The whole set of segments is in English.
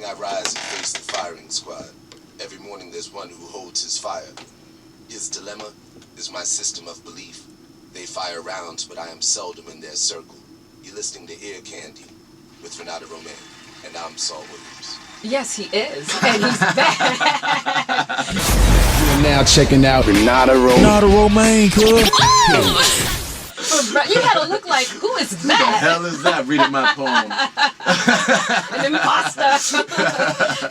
I rise and face the firing squad. Every morning there's one who holds his fire. His dilemma is my system of belief. They fire rounds, but I am seldom in their circle. You're listening to Ear Candy with Renada Romain, and I'm Saul Williams. Yes, he is, and he's back. You're now checking out Renada Romain. You had to look like, who is Who the that? hell is that reading my poem? An imposter.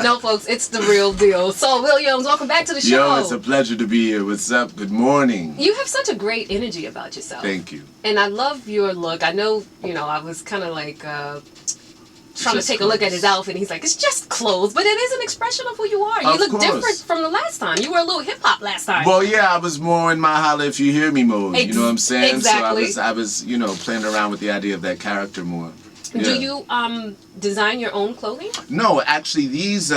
No, folks, it's the real deal. Saul Williams, welcome back to the show. Yo, it's a pleasure to be here. What's up? Good morning. You have such a great energy about yourself. Thank you. And I love your look. I know, I was kind of like trying to take a look at his outfit, and he's like, it's just clothes, but it is an expression of who you are. You look different from the last time. You were a little hip-hop last time. Well, yeah, I was more in my holler if you hear me mode, you know what I'm saying? Exactly. So I was, playing around with the idea of that character more. Yeah. Do you design your own clothing? No, actually, this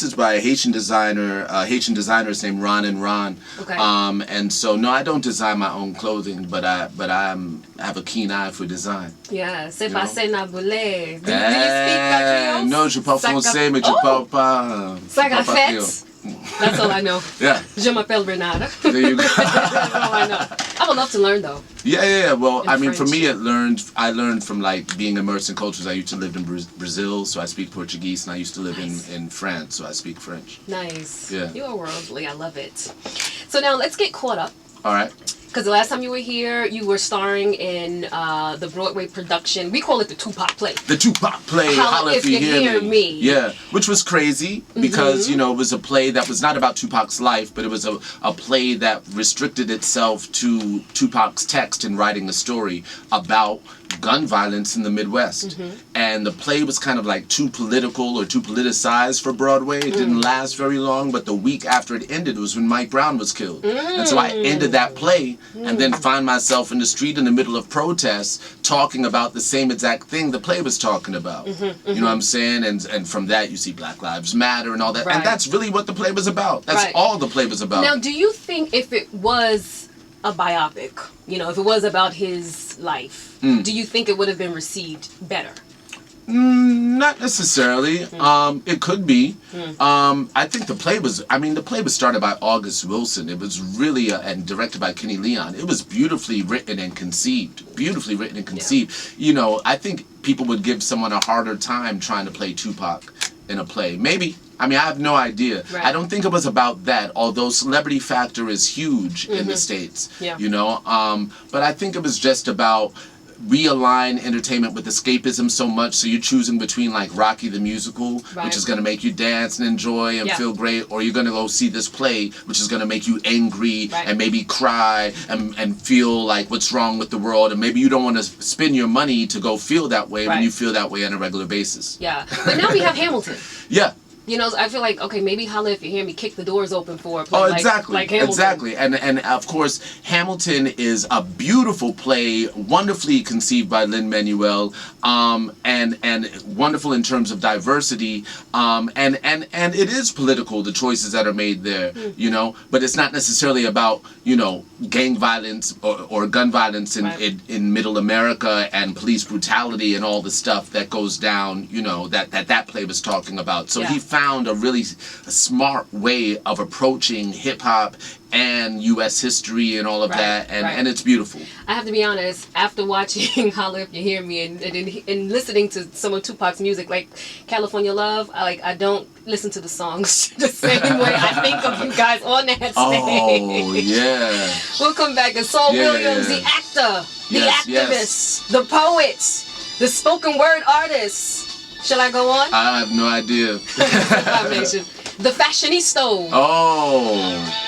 is by a Haitian designers named Ron and Ron. Okay. And so no, I don't design my own clothing, but I have a keen eye for design. Yeah, c'est passé na boulé. Do you speak Creole? Non, je parle français, mais je parle pas. Saga-fête. That's all I know. Yeah. Je m'appelle Renada. There you go. That's all I know. I would love to learn though. Yeah. Well, In I mean, for French. me, I learned from like being immersed in cultures. I used to live in Brazil, so I speak Portuguese, and I used to live in France, so I speak French. Nice. Yeah. You are worldly. I love it. So now let's get caught up. All right. Because the last time you were here, you were starring in the Broadway production. We call it the Tupac play. The Tupac play, Holler If You Hear Me. Yeah, which was crazy because, it was a play that was not about Tupac's life, but it was a play that restricted itself to Tupac's text and writing the story about gun violence in the Midwest. And the play was kind of like too political or too politicized for Broadway. It didn't last very long, but the week after it ended was when Mike Brown was killed. And so I ended that play and then find myself in the street in the middle of protests talking about the same exact thing the play was talking about. You know what I'm saying? And from that you see Black Lives Matter and all that. Right. And that's really what the play was about. That's all the play was about. Now, do you think if it was a biopic, if it was about his life, do you think it would have been received better? Not necessarily. It could be. I think the play was started by August Wilson. It was really, and directed by Kenny Leon. It was beautifully written and conceived. Yeah. I think people would give someone a harder time trying to play Tupac in a play. Maybe. I mean, I have no idea. Right. I don't think it was about that, although celebrity factor is huge in the States. Yeah. But I think it was just about realign entertainment with escapism so much, so you're choosing between like Rocky the musical, which is going to make you dance and enjoy and feel great, or you're going to go see this play which is going to make you angry and maybe cry and feel like what's wrong with the world, and maybe you don't want to spend your money to go feel that way when you feel that way on a regular basis. Yeah, but now we have Hamilton. Yeah. I feel like, okay, maybe Holler If You Hear Me kick the doors open for a play exactly. like Hamilton. Exactly. And of course, Hamilton is a beautiful play, wonderfully conceived by Lin-Manuel, and wonderful in terms of diversity, and it is political, the choices that are made there, but it's not necessarily about, gang violence or gun violence in middle America and police brutality and all the stuff that goes down, that play was talking about. So he found a really smart way of approaching hip-hop and U.S. history and all of that, and it's beautiful. I have to be honest, after watching Holler If You Hear Me and listening to some of Tupac's music, like California Love, I don't listen to the songs the same way I think of you guys on that stage. Oh, yeah. We'll come back. And Saul Williams, the actor, the activist, the poet, the spoken word artist. Shall I go on? I have no idea. The fashionista. Oh.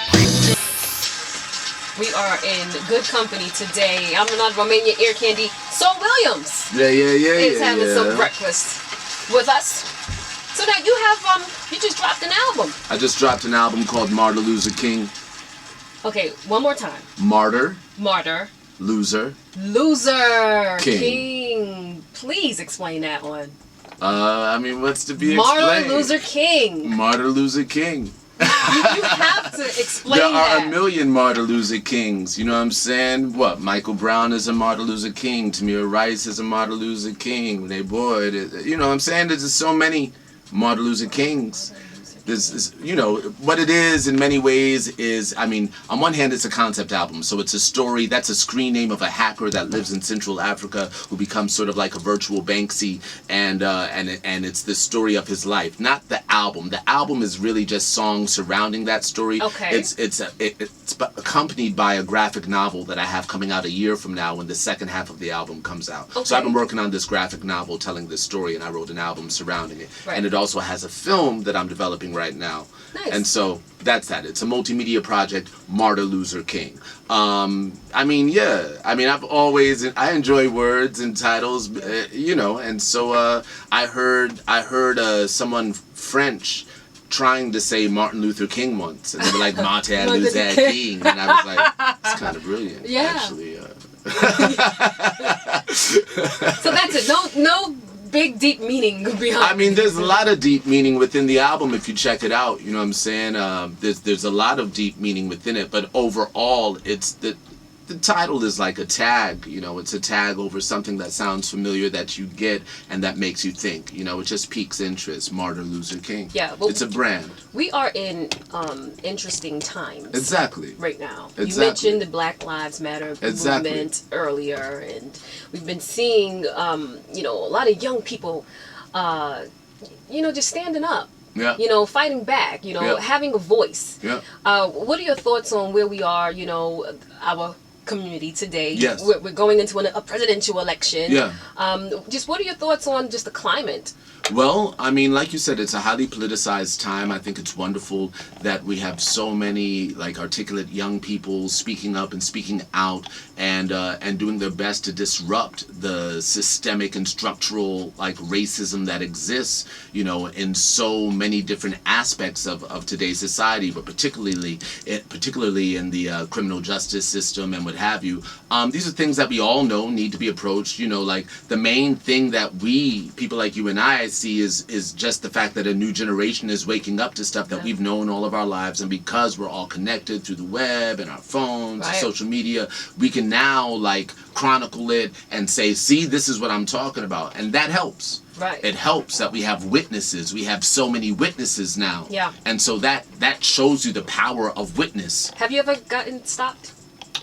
We are in good company today. I'm Renada Romain, your ear candy. Saul Williams is having some breakfast with us. So now you have you just dropped an album. I just dropped an album called Martyr Loser King. Okay, one more time. Martyr Loser King. Please explain that one. What's to be explained? Martyr Loser King. Martyr Loser King. You have to explain there that. There are a million Martyr Loser Kings. You know what I'm saying? Michael Brown is a Martyr Loser King. Tamir Rice is a Martyr Loser King. You know what I'm saying? There's just so many Martyr Loser Kings. This is, you know, what it is in many ways is, I mean, on one hand, it's a concept album. So it's a story, that's a screen name of a hacker that lives in Central Africa who becomes sort of like a virtual Banksy, and it's the story of his life, not the album. The album is really just songs surrounding that story. Okay. It's accompanied by a graphic novel that I have coming out a year from now when the second half of the album comes out. Okay. So I've been working on this graphic novel telling this story, and I wrote an album surrounding it. Right. And it also has a film that I'm developing right now. Nice. And so that's that. It's a multimedia project, Martyr Loser King. I mean, yeah. I mean, I enjoy words and titles, you know. And so I heard someone French trying to say Martin Luther King once, and they were like Martyr Loser King, and I was like, it's kind of brilliant, actually. So that's it. No big deep meaning behind. I mean, there's a lot of deep meaning within the album if you check it out. You know what I'm saying? There's a lot of deep meaning within it, but overall, it's the title is like a tag. You know, it's a tag over something that sounds familiar that you get and that makes you think. You know, it just piques interest. Martyr Loser King. Yeah, well, it's a brand. We are in interesting times. Exactly. Right now. Exactly. You mentioned the Black Lives Matter movement earlier, and we've been seeing, you know, a lot of young people, you know, just standing up. Yeah. You know, fighting back. You know, having a voice. Yeah. What are your thoughts on where we are? You know, our community today. Yes. We're going into a presidential election. Yeah. Just what are your thoughts on just the climate? Well, I mean, like you said, it's a highly politicized time. I think it's wonderful that we have so many like articulate young people speaking up and speaking out and doing their best to disrupt the systemic and structural like racism that exists, you know, in so many different aspects of today's society, but particularly in the criminal justice system and what have you. These are things that we all know need to be approached. You know, like the main thing that we, people like you and I, see is just the fact that a new generation is waking up to stuff that we've known all of our lives, and because we're all connected through the web and our phones, and social media, we can now like chronicle it and say, see, this is what I'm talking about, and that helps. Right. It helps that we have witnesses. We have so many witnesses now. Yeah. And so that shows you the power of witness. Have you ever gotten stopped?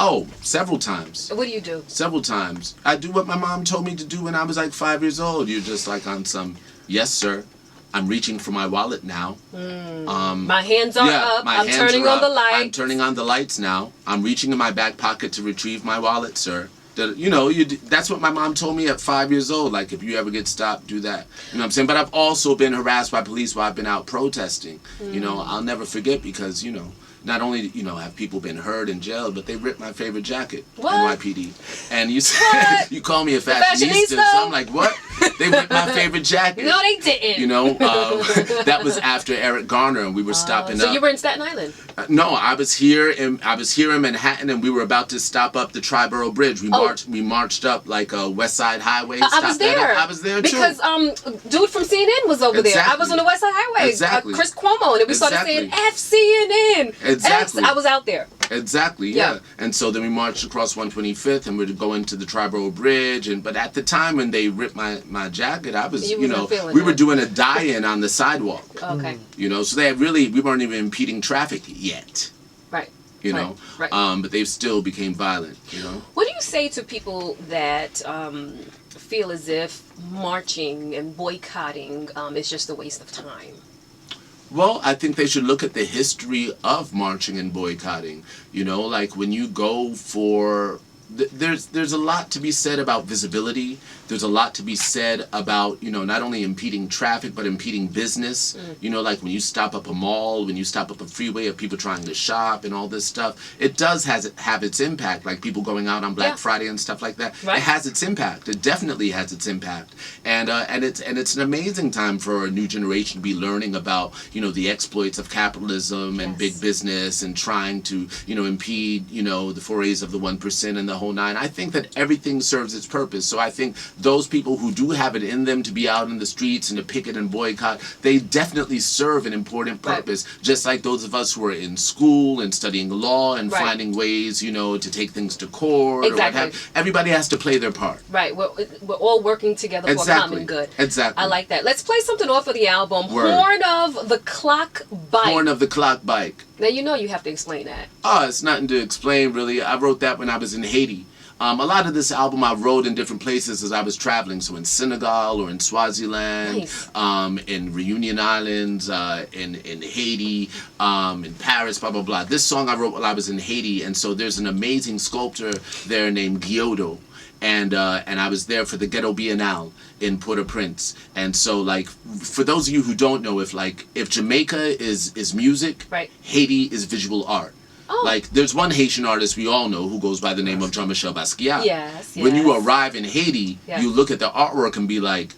Oh, several times. What do you do? Several times. I do what my mom told me to do when I was like 5 years old. You're just like on some, yes, sir, I'm reaching for my wallet now. My hands are up. I'm turning on the lights. I'm turning on the lights now. I'm reaching in my back pocket to retrieve my wallet, sir. You know, that's what my mom told me at 5 years old. Like, if you ever get stopped, do that. You know what I'm saying? But I've also been harassed by police while I've been out protesting. You know, I'll never forget because, you know, not only, you know, have people been hurt and jailed, but they ripped my favorite jacket, NYPD. And you said, you call me a fashionista, so I'm like, what? They ripped my favorite jacket. No, they didn't. You know, that was after Eric Garner, and we were stopping up. So you were in Staten Island? No, I was here in Manhattan, and we were about to stop up the Triborough Bridge. We marched up like a West Side Highway. I was there. I was there too. Because dude from CNN was over there. I was on the West Side Highway. Exactly. Chris Cuomo, and we started saying F CNN. Exactly. I was out there. Exactly, yeah. And so then we marched across 125th, and we were going to the Triborough Bridge. But at the time when they ripped my jacket, I was, you know, we were doing a die-in on the sidewalk. Okay. You know, so we weren't even impeding traffic yet. Right. You know, right. But they still became violent, you know. What do you say to people that feel as if marching and boycotting is just a waste of time? Well, I think they should look at the history of marching and boycotting. You know, like when you go for... There's a lot to be said about visibility. There's a lot to be said about, you know, not only impeding traffic, but impeding business. You know, like when you stop up a mall, when you stop up a freeway of people trying to shop and all this stuff, it does have its impact, like people going out on Black Friday and stuff like that. Right. It has its impact. It definitely has its impact. And it's an amazing time for a new generation to be learning about, you know, the exploits of capitalism and big business and trying to, you know, impede, you know, the forays of the 1% and the whole nine. I think that everything serves its purpose. So I think those people who do have it in them to be out in the streets and to picket and boycott, they definitely serve an important purpose. Right. Just like those of us who are in school and studying law and right. finding ways, you know, to take things to court. Exactly. Or what have. Everybody has to play their part. Right. We're all working together for a common good. Exactly. I like that. Let's play something off of the album. Word. Horn of the Clock Bike. Horn of the Clock Bike. Now, you know you have to explain that. Oh, it's nothing to explain, really. I wrote that when I was in Haiti. A lot of this album I wrote in different places as I was traveling. So in Senegal or in Swaziland, nice. In Reunion Islands, in Haiti, in Paris, blah, blah, blah. This song I wrote while I was in Haiti. And so there's an amazing sculptor there named Giodo. And I was there for the Ghetto Biennale in Port-au-Prince. And so, like, for those of you who don't know, if Jamaica is music, right. Haiti is visual art. Oh. Like, there's one Haitian artist we all know who goes by the name of Jean-Michel Basquiat. Yes, yes. When you arrive in Haiti, yeah. you look at the artwork and be like,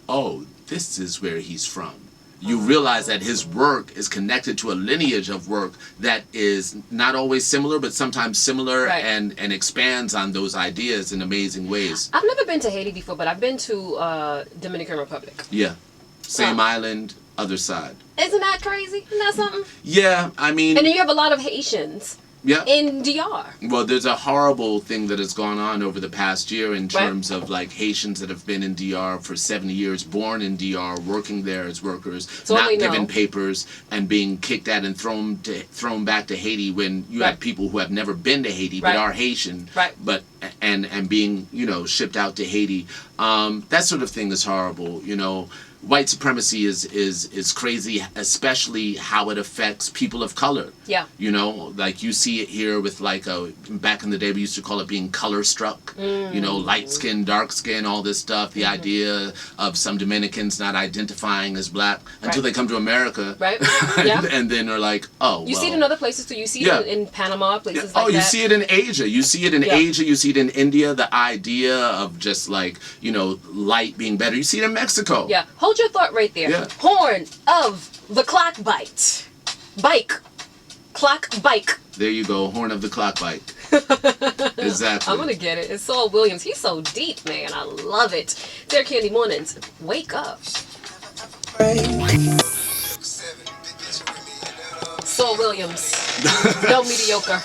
oh, this is where he's from. You realize that his work is connected to a lineage of work that is not always similar, but sometimes similar, right. and expands on those ideas in amazing ways. I've never been to Haiti before, but I've been to Dominican Republic. Yeah. Same island, other side. Isn't that crazy? Isn't that something? Yeah, I mean... And then you have a lot of Haitians. Yeah. In DR. Well, there's a horrible thing that has gone on over the past year in terms right. of like Haitians that have been in DR for 70 years, born in DR, working there as workers, so not given papers, and being kicked out and thrown back to Haiti when you right. have people who have never been to Haiti right. but are Haitian, right. but and being, you know, shipped out to Haiti. That sort of thing is horrible, you know. White supremacy is crazy, especially how it affects people of color. Yeah. You know, like you see it here with like back in the day we used to call it being color struck. You know, light skin, dark skin, all this stuff. The idea of some Dominicans not identifying as black until they come to America. Right. Yeah. and then they're like, oh. You see it in other places too. You see it in Panama, places like that. Oh, you see it in Asia. You see it in Asia. You see it in India. The idea of just like, you know, light being better. You see it in Mexico. Yeah. Hold your thought right there. Yeah. Horn of the Clock Bite. Bike. Clock bike. There you go. Horn of the Clock Bike. Exactly. I'm going to get it. It's Saul Williams. He's so deep, man. I love it. Sarah Candy Mornings. Wake up. Saul Williams. No mediocre.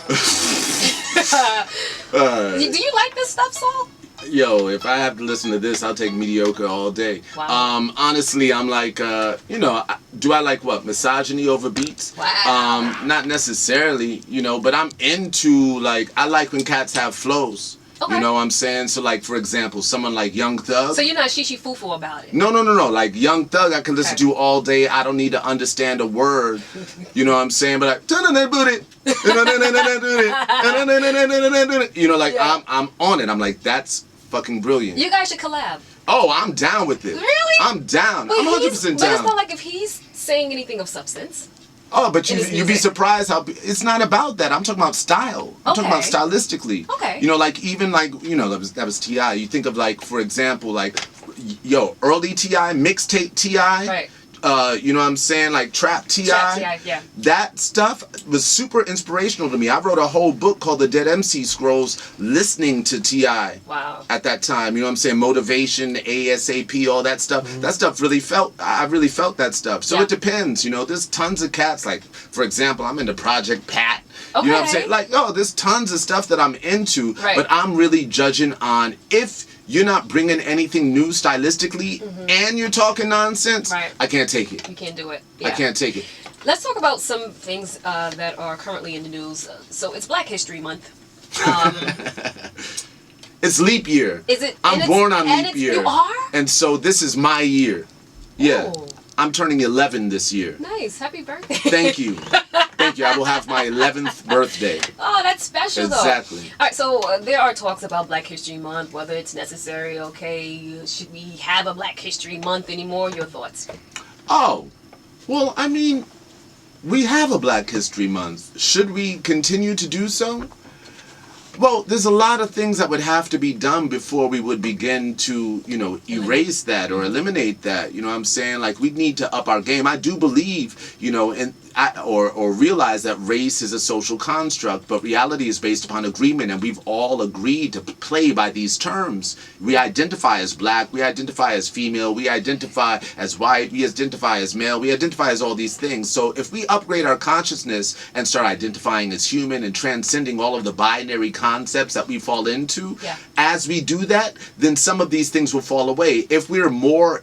Do you like this stuff, Saul? Yo, if I have to listen to this, I'll take mediocre all day. Wow. Honestly, I'm like, you know, do I like what? Misogyny over beats? Wow. Not necessarily, you know, but I'm into, like, I like when cats have flows. Okay. You know what I'm saying? So, like, for example, someone like Young Thug. So you're not shishi-foo-foo about it? No. Like, Young Thug, I can listen to all day. I don't need to understand a word. You know what I'm saying? But like, booty. You know, like, I'm on it. I'm like, that's fucking brilliant. You guys should collab. Oh, I'm down with it. Really? I'm down. But I'm 100% down. But it's not like if he's saying anything of substance. Oh, but you'd be surprised how it's not about that. I'm talking about style. I'm talking about stylistically. Okay. You know, like even like, you know, that was T.I. You think of like, for example, like, yo, early T.I., mixtape T.I. Right. You know what I'm saying? Like Trap T.I. Yeah. That stuff was super inspirational to me. I wrote a whole book called The Dead MC Scrolls listening to T.I. Wow. At that time. You know what I'm saying? Motivation, ASAP, all that stuff. Mm-hmm. That stuff I really felt that stuff. So it depends, you know. There's tons of cats. Like, for example, I'm into Project Pat. Okay. You know what I'm saying? Like, oh, there's tons of stuff that I'm into. Right. But I'm really judging on if you're not bringing anything new stylistically and you're talking nonsense, I can't take it. You can't do it. Yeah. I can't take it. Let's talk about some things that are currently in the news. So it's Black History Month. It's leap year. Is it? I'm born on leap year. You are? And so this is my year. Yeah. Oh. I'm turning 11 this year. Nice. Happy birthday. Thank you. Thank you. I will have my 11th birthday. Oh, that's special, though. Exactly. All right, so there are talks about Black History Month, whether it's necessary, okay, should we have a Black History Month anymore? Your thoughts? Oh, well, I mean, we have a Black History Month. Should we continue to do so? Well, there's a lot of things that would have to be done before we would begin to, erase that or eliminate that. You know what I'm saying? Like, we need to up our game. I do believe, or realize that race is a social construct, but reality is based upon agreement, and we've all agreed to play by these terms. We identify as black, we identify as female, we identify as white, we identify as male, we identify as all these things. So if we upgrade our consciousness and start identifying as human and transcending all of the binary concepts that we fall into, as we do that, then some of these things will fall away. If we're more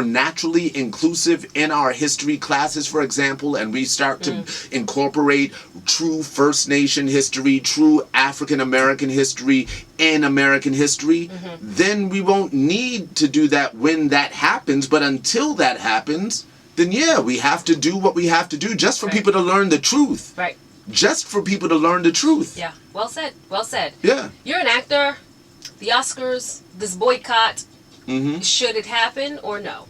naturally inclusive in our history classes, for example, and we start to incorporate true First Nation history, true African American history in American history, then we won't need to do that when that happens. But until that happens, then we have to do what we have to do just for people to learn the truth. Right. Just for people to learn the truth. Yeah. Well said. Well said. Yeah. You're an actor. The Oscars, this boycott, should it happen or no?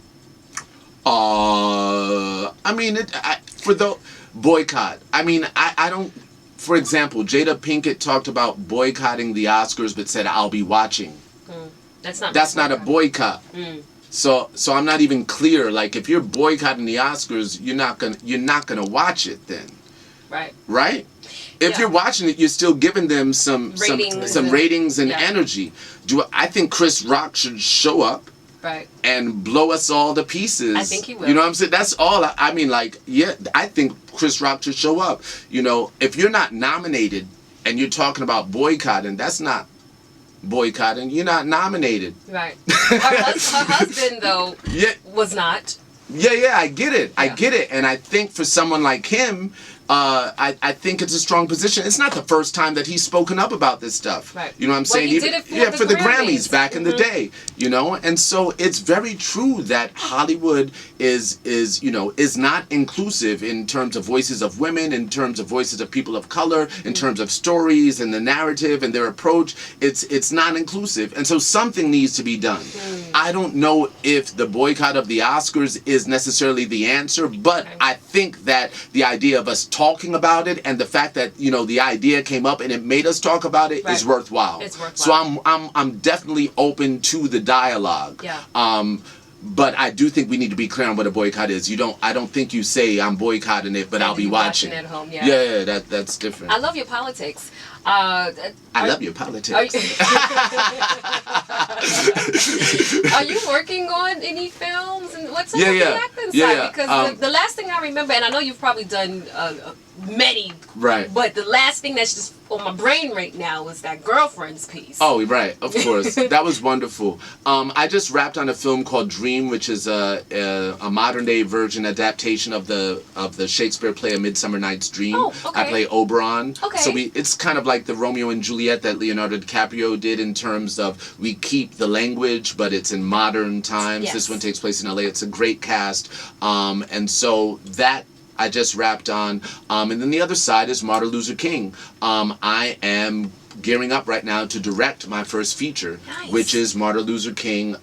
For the boycott, I don't. For example, Jada Pinkett talked about boycotting the Oscars, but said, "I'll be watching." That's not a boycott. So I'm not even clear. Like, if you're boycotting the Oscars, you're not gonna watch it then. Right? If you're watching it, you're still giving them some ratings and energy. I think Chris Rock should show up and blow us all to pieces. I think he will. You know what I'm saying? That's all. I think Chris Rock should show up. If you're not nominated and you're talking about boycotting, that's not boycotting. You're not nominated. Right. Her husband, though, was not. Yeah, I get it. I get it. And I think for someone like him, I think it's a strong position. It's not the first time that he's spoken up about this stuff. Right. You know what I'm saying? He did it for the Grammys back in the day. And so it's very true that Hollywood is not inclusive in terms of voices of women, in terms of voices of people of color, in terms of stories and the narrative and their approach. It's not inclusive. And so something needs to be done. I don't know if the boycott of the Oscars is necessarily the answer, but I think that the idea of us talking about it and the fact that the idea came up and it made us talk about it is worthwhile. It's worthwhile. So I'm definitely open to the dialogue. Yeah. But I do think we need to be clear on what a boycott is. I don't think you say I'm boycotting it, but I'll be watching. At home, yeah, that's different. I love your politics. I love your politics. Are you working on any films? And what's up with the acting side? Because the last thing I remember, and I know you've probably done many, but the last thing that's just on my brain right now is that Girlfriends piece. Oh, right, of course. That was wonderful. I just wrapped on a film called Dream, which is a modern day version adaptation of the Shakespeare play A Midsummer Night's Dream. Oh, okay. I play Oberon. Okay. So it's kind of like the Romeo and Juliet that Leonardo DiCaprio did in terms of we keep the language, but it's in modern times. Yes. This one takes place in LA. It's a great cast. And so that I just wrapped on. And then the other side is Martyr Loser King. I am gearing up right now to direct my first feature, which is Martyr Loser King,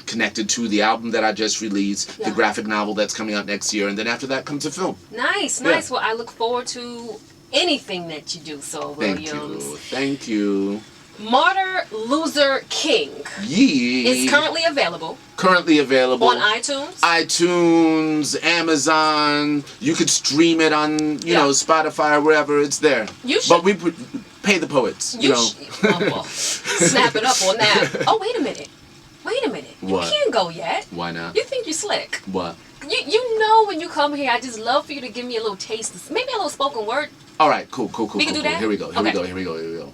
connected to the album that I just released, the graphic novel that's coming out next year, and then after that comes a film. Nice. Well, I look forward to anything that you do, Saul Williams. Thank you. Martyr Loser King is currently available. On iTunes, Amazon. You could stream it on, Spotify or wherever. It's there. But we pay the poets. Snap it up on that. Oh, wait a minute. You can't go yet. Why not? You think you're slick. What? You know when you come here, I just love for you to give me a little taste. Maybe a little spoken word. All right, cool. We can do that? Here we go.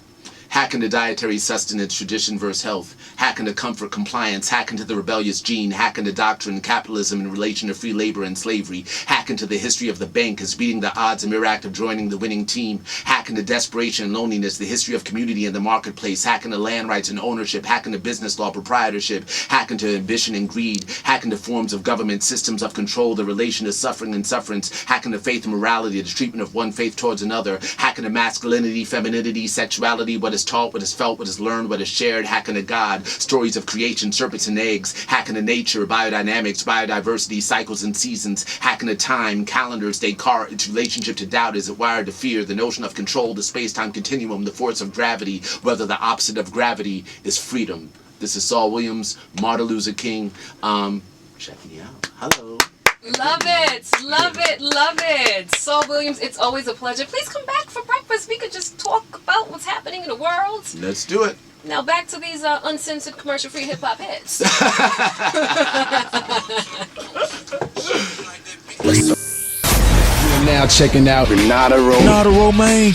Hack into dietary sustenance, tradition versus health. Hack into comfort, compliance. Hack into the rebellious gene. Hack into doctrine, capitalism in relation to free labor and slavery. Hack into the history of the bank as beating the odds and mere act of joining the winning team. Hack into desperation and loneliness, the history of community and the marketplace. Hack into land rights and ownership. Hack into business law, proprietorship. Hack into ambition and greed. Hack into forms of government, systems of control, the relation to suffering and sufferance. Hack into faith and morality, the treatment of one faith towards another. Hack into masculinity, femininity, sexuality, what is is taught, what is felt, what is learned, what is shared, hacking to God, stories of creation, serpents and eggs, hacking to nature, biodynamics, biodiversity, cycles and seasons, hacking to time, calendars, Descartes, its relationship to doubt, is it wired to fear, the notion of control, the space-time continuum, the force of gravity, whether the opposite of gravity is freedom. This is Saul Williams, Martyr Loser King. Check me out. Hello. Love it, love it, love it. Saul Williams, it's always a pleasure. Please come back for breakfast. We could just talk about what's happening in the world. Let's do it. Now back to these uncensored commercial-free hip-hop hits. You're now checking out Renada Romain.